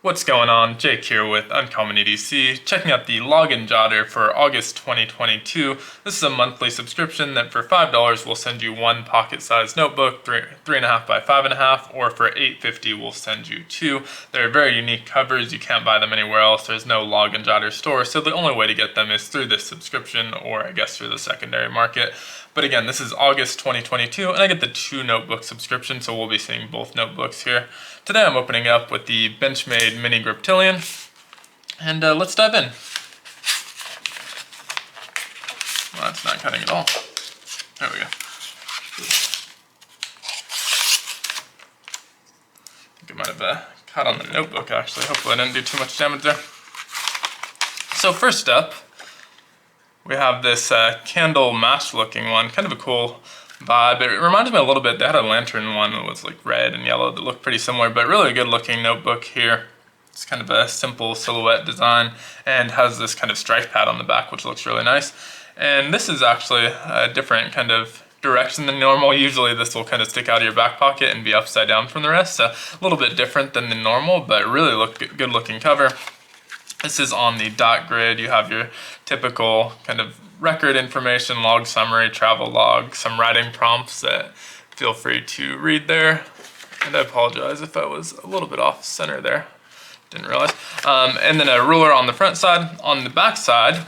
What's going on? Jake here with Uncommon EDC, checking out the login Jotter for August 2022. This is a monthly subscription that for $5 will send you one pocket-sized notebook, 3.5 by 5.5, or for $8.50 we'll send you two. They're very unique covers. You can't buy them anywhere else. There's no login Jotter store, so the only way to get them is through this subscription, or I guess through the secondary market. But again, this is August 2022, and I get the 2 notebook subscription, so we'll be seeing both notebooks here. Today I'm opening up with the Benchmade Mini Griptillian, and let's dive in. Well, that's not cutting at all. There we go. I think it might have cut on the notebook actually. Hopefully I didn't do too much damage there. So first up, we have this candle match looking one, kind of a cool vibe. It reminds me a little bit, they had a lantern one that was like red and yellow that looked pretty similar, but really a good looking notebook here. It's kind of a simple silhouette design and has this kind of strike pad on the back, which looks really nice. And this is actually a different kind of direction than normal. Usually this will kind of stick out of your back pocket and be upside down from the rest, so a little bit different than the normal, but really good looking cover. This is on the dot grid. You have your typical kind of record information, log summary, travel log, some writing prompts that feel free to read there. And I apologize if I was a little bit off center there. Didn't realize. And then a ruler on the front side. On the back side,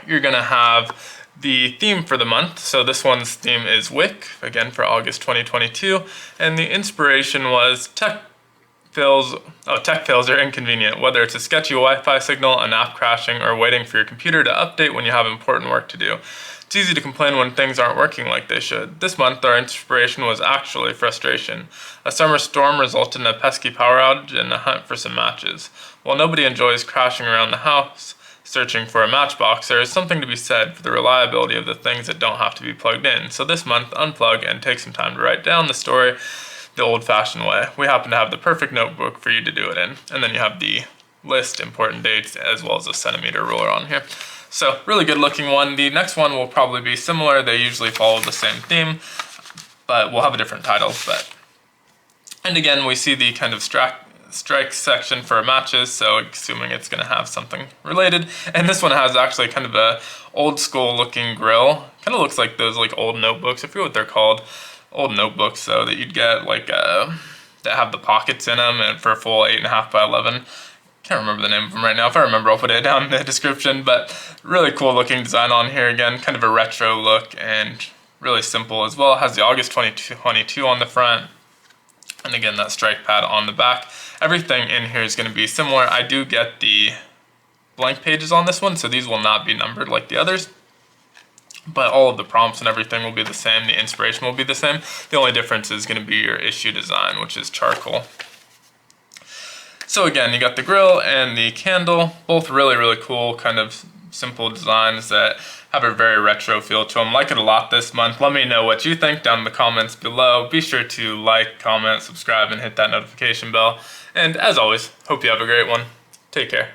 you're gonna have the theme for the month. So this one's theme is Wick, again for August 2022. And the inspiration was tech fails are inconvenient, whether it's a sketchy Wi-Fi signal, an app crashing, or waiting for your computer to update when you have important work to do. It's easy to complain when things aren't working like they should. This month, our inspiration was actually frustration. A summer storm resulted in a pesky power outage and a hunt for some matches. While nobody enjoys crashing around the house searching for a matchbox, there is something to be said for the reliability of the things that don't have to be plugged in. So this month, unplug and take some time to write down the story the old-fashioned way. We happen to have the perfect notebook for you to do it in. And then you have the list, important dates, as well as a centimeter ruler on here. So really good looking one. The next one will probably be similar. They usually follow the same theme, but we'll have a different title. And again, we see the kind of strike section for matches, so assuming it's gonna have something related. And this one has actually kind of a old school looking grill. Kind of looks like those like old notebooks, I forget what they're called. Old notebooks though that you'd get like that have the pockets in them and for a full 8.5 by 11. Can't remember the name of them right now. If I remember, I'll put it down in the description, but really cool looking design on here. Again, kind of a retro look and really simple as well. It has the August 2022 on the front. And again, that strike pad on the back. Everything in here is going to be similar. I do get the blank pages on this one, so these will not be numbered like the others. But all of the prompts and everything will be the same. The inspiration will be the same. The only difference is going to be your issue design, which is charcoal. So again, you got the grill and the candle, both really, really cool, kind of simple designs that have a very retro feel to them. Like it a lot this month. Let me know what you think down in the comments below. Be sure to like, comment, subscribe, and hit that notification bell. And as always, hope you have a great one. Take care.